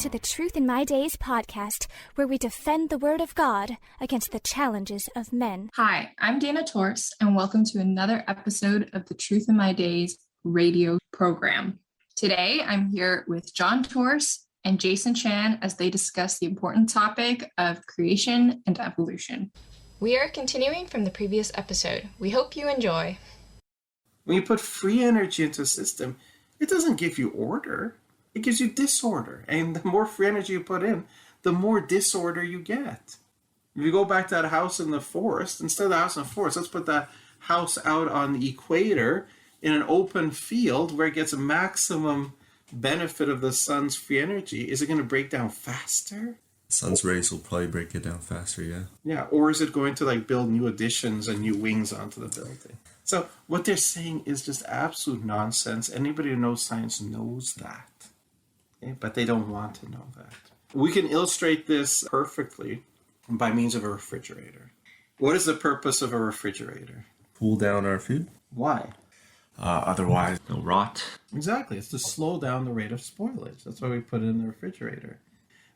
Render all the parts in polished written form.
to the Truth in My Days podcast, where we defend the Word of God against the challenges of men. Hi, I'm Dana Torst, and welcome to another episode of the Truth in My Days radio program. Today, I'm here with John Torst and Jason Chan as they discuss the important topic of creation and evolution. We are continuing from the previous episode. We hope you enjoy. When you put free energy into a system, it doesn't give you order. It gives you disorder. And the more free energy you put in, the more disorder you get. If you go back to that house in the forest, instead of the house in the forest, let's put that house out on the equator in an open field where it gets a maximum benefit of the sun's free energy. Is it going to break down faster? Sun's rays will probably break it down faster, yeah. Yeah, or is it going to build new additions and new wings onto the building? So what they're saying is just absolute nonsense. Anybody who knows science knows that. Okay? But they don't want to know that. We can illustrate this perfectly by means of a refrigerator. What is the purpose of a refrigerator? Cool down our food. Why? Otherwise, it'll rot. Exactly. It's to slow down the rate of spoilage. That's why we put it in the refrigerator.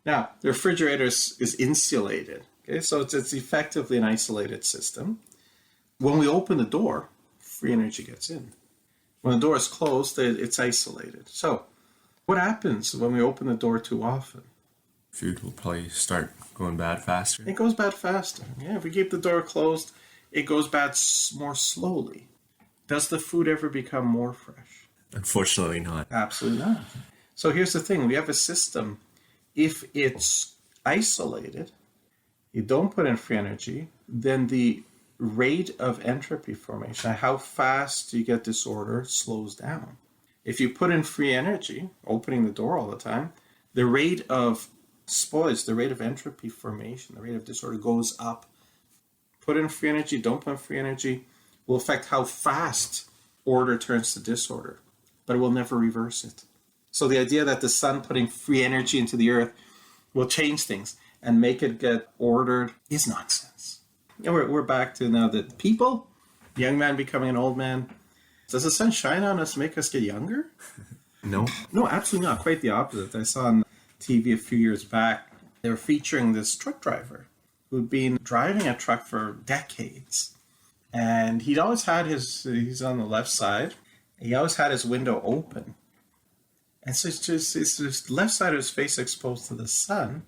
Now, the refrigerator is insulated. Okay, so it's effectively an isolated system. When we open the door, free energy gets in. When the door is closed, it's isolated. So what happens when we open the door too often? Food will probably start going bad faster. It goes bad faster. Yeah, if we keep the door closed, it goes bad more slowly. Does the food ever become more fresh? Unfortunately not. Absolutely not. So here's the thing. We have a system. If it's isolated, you don't put in free energy, then the rate of entropy formation, how fast you get disorder, slows down. If you put in free energy, opening the door all the time, the rate of spoilage, the rate of entropy formation, the rate of disorder goes up. Put in free energy, don't put in free energy, will affect how fast order turns to disorder, but it will never reverse it. So the idea that the sun putting free energy into the earth will change things and make it get ordered is nonsense. And we're back to now the people, young man becoming an old man. Does the sun shine on us, make us get younger? No. No, absolutely not. Quite the opposite. I saw on TV a few years back, they were featuring this truck driver who'd been driving a truck for decades. And he'd always had he's on the left side, he always had his window open. And so it's just left side of his face exposed to the sun.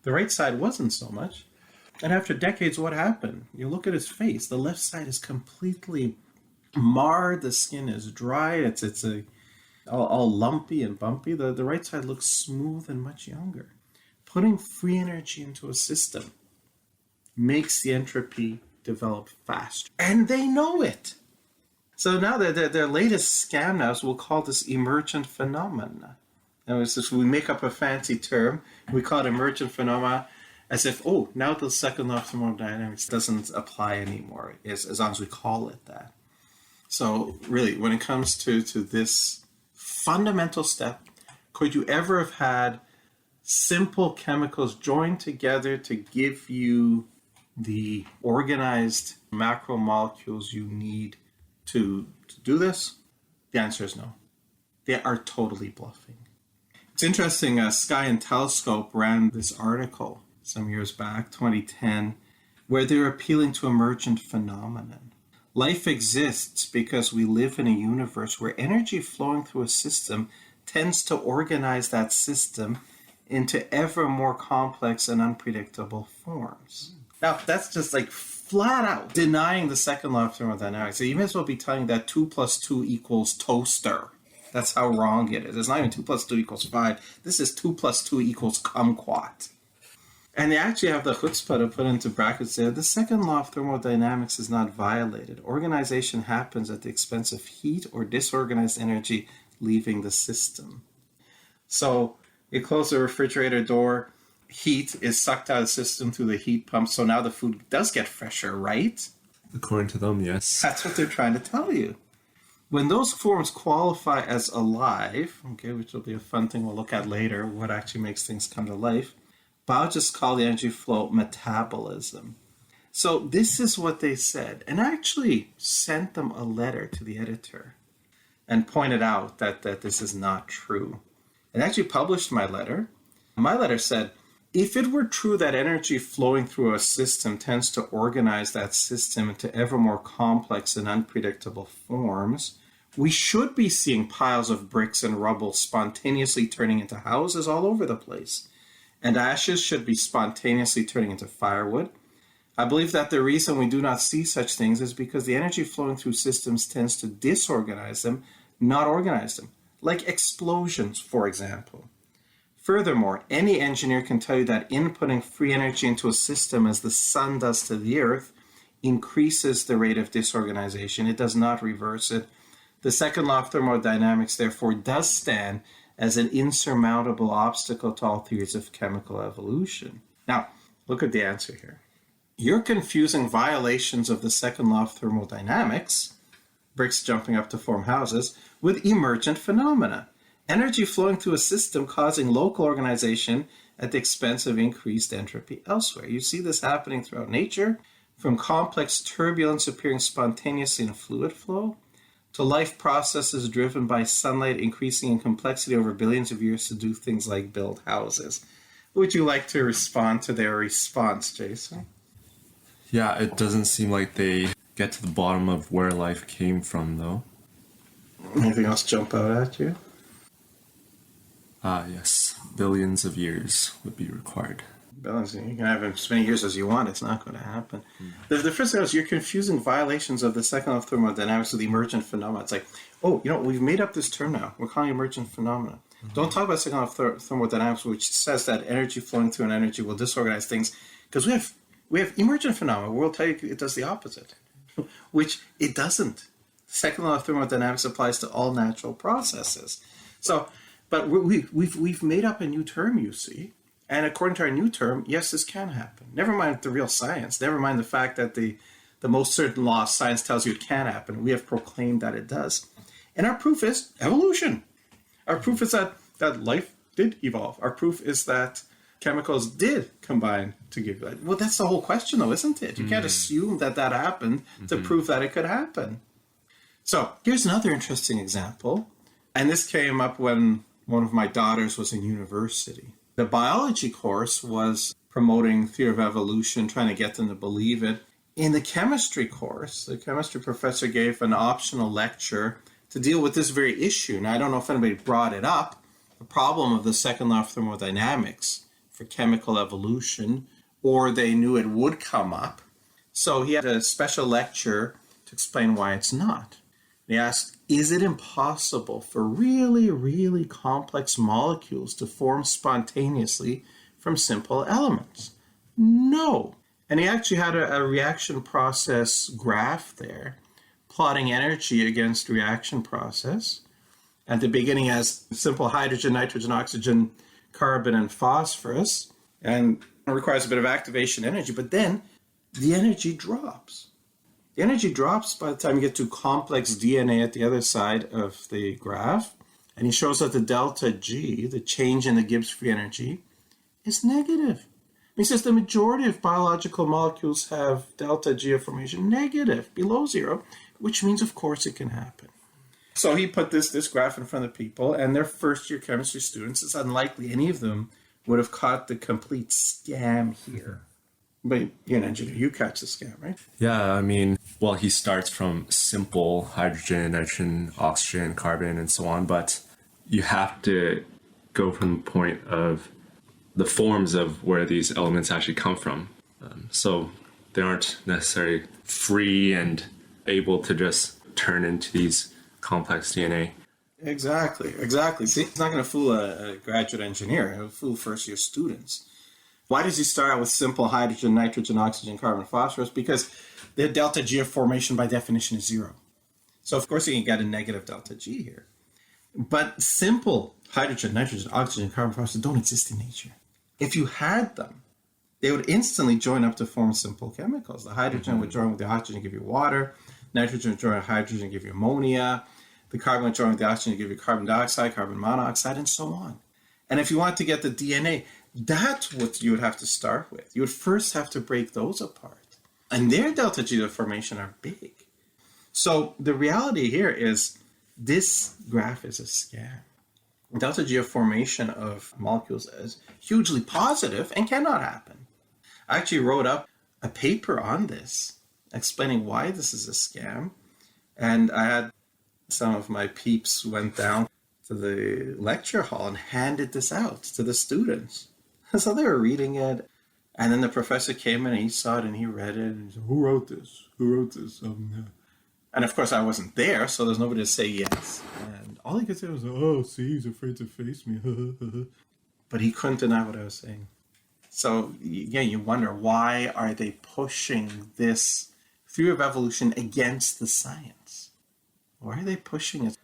The right side wasn't so much. And after decades, what happened? You look at his face, the left side is completely marred, the skin is dry, it's all lumpy and bumpy. The right side looks smooth and much younger. Putting free energy into a system makes the entropy develop faster. And they know it. So now their latest scam now is we'll call this emergent phenomena. Now it's just, we make up a fancy term, we call it emergent phenomena, as if, now the second law of thermodynamics doesn't apply anymore, as long as we call it that. So really, when it comes to this fundamental step, could you ever have had simple chemicals joined together to give you the organized macromolecules you need to do this? The answer is no. They are totally bluffing. It's interesting, Sky and Telescope ran this article some years back, 2010, where they were appealing to emergent phenomenon. Life exists because we live in a universe where energy flowing through a system tends to organize that system into ever more complex and unpredictable forms. Now, that's just flat out denying the second law of thermodynamics. So you may as well be telling that 2 + 2 = toaster. That's how wrong it is. It's not even 2 + 2 = 5. This is 2 + 2 = kumquat. And they actually have the chutzpah to put into brackets there. The second law of thermodynamics is not violated. Organization happens at the expense of heat or disorganized energy leaving the system. So you close the refrigerator door, heat is sucked out of the system through the heat pump, so now the food does get fresher, right? According to them, yes. That's what they're trying to tell you. When those forms qualify as alive, okay, which will be a fun thing we'll look at later, what actually makes things come to life, biologists call the energy flow metabolism. So this is what they said, and I actually sent them a letter to the editor and pointed out that this is not true. And actually published my letter, My letter said, if it were true that energy flowing through a system tends to organize that system into ever more complex and unpredictable forms, we should be seeing piles of bricks and rubble spontaneously turning into houses all over the place. And ashes should be spontaneously turning into firewood. I believe that the reason we do not see such things is because the energy flowing through systems tends to disorganize them, not organize them, like explosions, for example. Furthermore, any engineer can tell you that inputting free energy into a system as the sun does to the earth increases the rate of disorganization. It does not reverse it. The second law of thermodynamics, therefore, does stand as an insurmountable obstacle to all theories of chemical evolution. Now, look at the answer here. You're confusing violations of the second law of thermodynamics, bricks jumping up to form houses, with emergent phenomena. Energy flowing through a system causing local organization at the expense of increased entropy elsewhere. You see this happening throughout nature, from complex turbulence appearing spontaneously in fluid flow, to life processes driven by sunlight increasing in complexity over billions of years to do things like build houses. Would you like to respond to their response, Jason? Yeah, it doesn't seem like they get to the bottom of where life came from, though. Anything else jump out at you? Yes. Billions of years would be required. Billions. You can have as many years as you want. It's not going to happen. The first thing is you're confusing violations of the second law of thermodynamics with emergent phenomena. It's like, oh, we've made up this term now. We're calling it emergent phenomena. Don't talk about second law of thermodynamics, which says that energy flowing through an energy will disorganize things, because we have emergent phenomena. We'll tell you it does the opposite, which it doesn't. Second law of thermodynamics applies to all natural processes. So, but we've made up a new term, you see, and according to our new term, yes, this can happen. Never mind the real science. Never mind the fact that the most certain law of science tells you it can happen. We have proclaimed that it does, and our proof is evolution. Our proof is that life did evolve. Our proof is that chemicals did combine to give life. Well, that's the whole question, though, isn't it? You can't assume that happened to prove that it could happen. So here's another interesting example. And this came up when one of my daughters was in university. The biology course was promoting theory of evolution, trying to get them to believe it. In the chemistry course, the chemistry professor gave an optional lecture to deal with this very issue. Now, I don't know if anybody brought it up, the problem of the second law of thermodynamics for chemical evolution, or they knew it would come up. So he had a special lecture to explain why it's not. He asked, is it impossible for really, really complex molecules to form spontaneously from simple elements? No. And he actually had a reaction process graph there, plotting energy against reaction process. At the beginning as simple hydrogen, nitrogen, oxygen, carbon, and phosphorus, and it requires a bit of activation energy, but then the energy drops. The energy drops by the time you get to complex DNA at the other side of the graph, and he shows that the delta G, the change in the Gibbs free energy, is negative. He says the majority of biological molecules have delta G of formation negative, below zero, which means, of course, it can happen. So he put this graph in front of people, and they're first-year chemistry students. It's unlikely any of them would have caught the complete scam here. But you're an engineer. You catch the scam, right? Yeah, I mean, well, he starts from simple hydrogen, nitrogen, oxygen, carbon, and so on, but you have to go from the point of the forms of where these elements actually come from. So they aren't necessarily free and able to just turn into these complex DNA. Exactly. See, it's not going to fool a graduate engineer. It'll fool first-year students. Why does he start out with simple hydrogen, nitrogen, oxygen, carbon, phosphorus? Because the delta G of formation by definition is zero. So of course you can get a negative delta G here. But simple hydrogen, nitrogen, oxygen, carbon, phosphorus don't exist in nature. If you had them, they would instantly join up to form simple chemicals. The hydrogen would join with the oxygen and give you water. Nitrogen would join with hydrogen and give you ammonia. The carbon would join with the oxygen and give you carbon dioxide, carbon monoxide, and so on. And if you want to get the DNA, that's what you would have to start with. You would first have to break those apart. And their delta G of formation are big. So the reality here is this graph is a scam. delta G of formation of molecules as hugely positive and cannot happen. I actually wrote up a paper on this, explaining why this is a scam. And I had some of my peeps went down to the lecture hall and handed this out to the students. So they were reading it. And then the professor came in and he saw it and he read it. And he said, who wrote this? Who wrote this? And of course I wasn't there, so there's nobody to say yes. And all he could say was, oh, see, he's afraid to face me. But he couldn't deny what I was saying. So, yeah, you wonder, why are they pushing this theory of evolution against the science? Why are they pushing it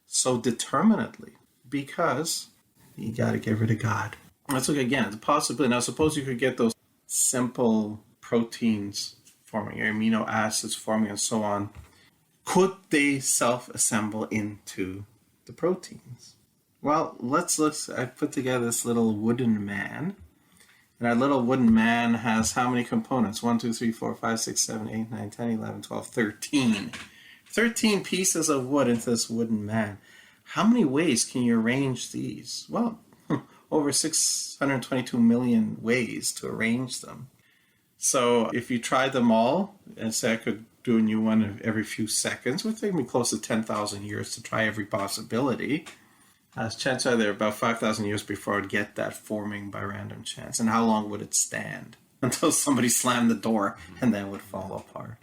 so determinedly? Because you got to get rid of God. Let's look again at the possibility. Now, suppose you could get those simple proteins forming, your amino acids forming, and so on. Could they self-assemble into the proteins? Well, let's look. I put together this little wooden man. And our little wooden man has how many components? 1, 2, 3, 4, 5, 6, 7, 8, 9, 10, 11, 12, 13. 13 pieces of wood into this wooden man. How many ways can you arrange these? Well, over 622 million ways to arrange them. So if you tried them all, and say I could do a new one every few seconds, it would take me close to 10,000 years to try every possibility. Chances are there about 5,000 years before I'd get that forming by random chance. And how long would it stand? Until somebody slammed the door and then it would fall apart.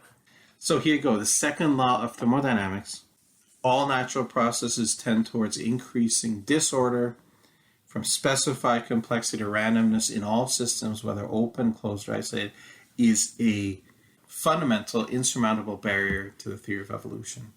So here you go. The second law of thermodynamics. All natural processes tend towards increasing disorder from specified complexity to randomness in all systems, whether open, closed, or isolated, is a fundamental, insurmountable barrier to the theory of evolution.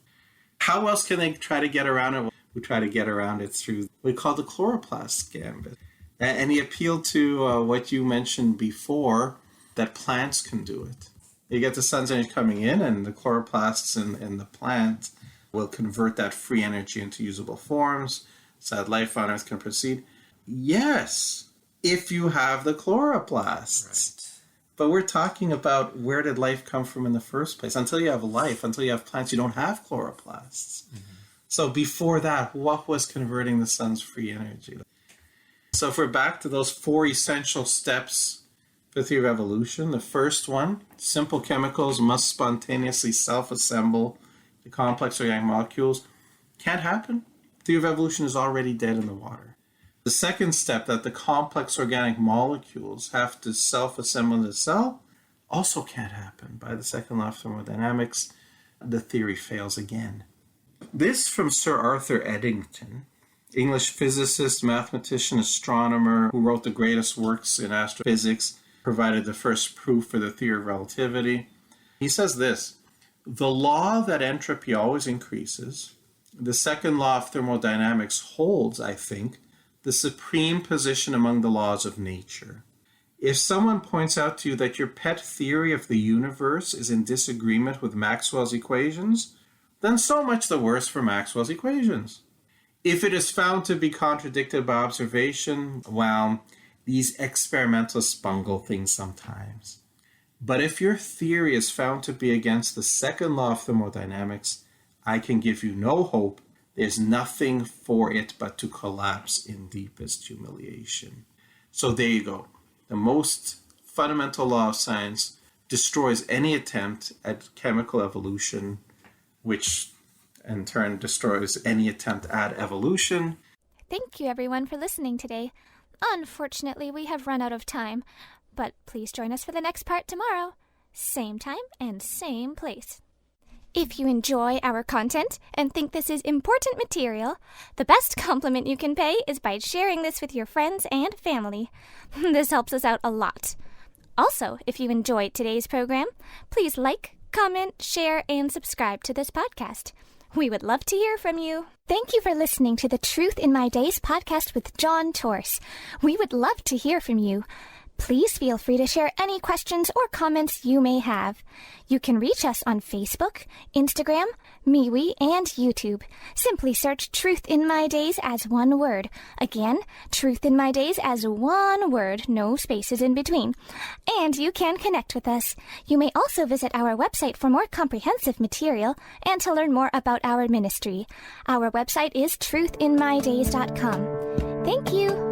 How else can they try to get around it? We try to get around it through what we call the chloroplast gambit. And he appealed to what you mentioned before, that plants can do it. You get the sun's energy coming in, and the chloroplasts in the plant will convert that free energy into usable forms, so that life on Earth can proceed. Yes, if you have the chloroplasts. Right. But we're talking about, where did life come from in the first place? Until you have life, until you have plants, you don't have chloroplasts. Mm-hmm. So before that, what was converting the sun's free energy? So if we're back to those 4 essential steps for the theory of evolution, the first one, simple chemicals must spontaneously self-assemble the complex organic molecules. Can't happen. The theory of evolution is already dead in the water. The second step, that the complex organic molecules have to self-assemble in the cell, also can't happen. By the second law of thermodynamics, the theory fails again. This from Sir Arthur Eddington, English physicist, mathematician, astronomer, who wrote the greatest works in astrophysics, provided the first proof for the theory of relativity. He says this: the law that entropy always increases, the second law of thermodynamics holds, I think, the supreme position among the laws of nature. If someone points out to you that your pet theory of the universe is in disagreement with Maxwell's equations, then so much the worse for Maxwell's equations. If it is found to be contradicted by observation, well, these experimentalists bungle things sometimes. But if your theory is found to be against the second law of thermodynamics, I can give you no hope. There's nothing for it but to collapse in deepest humiliation. So there you go. The most fundamental law of science destroys any attempt at chemical evolution, which in turn destroys any attempt at evolution. Thank you, everyone, for listening today. Unfortunately, we have run out of time, but please join us for the next part tomorrow. Same time and same place. If you enjoy our content and think this is important material, the best compliment you can pay is by sharing this with your friends and family. This helps us out a lot. Also, if you enjoyed today's program, please like, comment, share, and subscribe to this podcast. We would love to hear from you. Thank you for listening to the Truth in My Days podcast with John Torse. We would love to hear from you. Please feel free to share any questions or comments you may have. You can reach us on Facebook, Instagram, MeWe, and YouTube. Simply search Truth in My Days as one word. Again, Truth in My Days as one word, no spaces in between. And you can connect with us. You may also visit our website for more comprehensive material and to learn more about our ministry. Our website is truthinmydays.com. Thank you.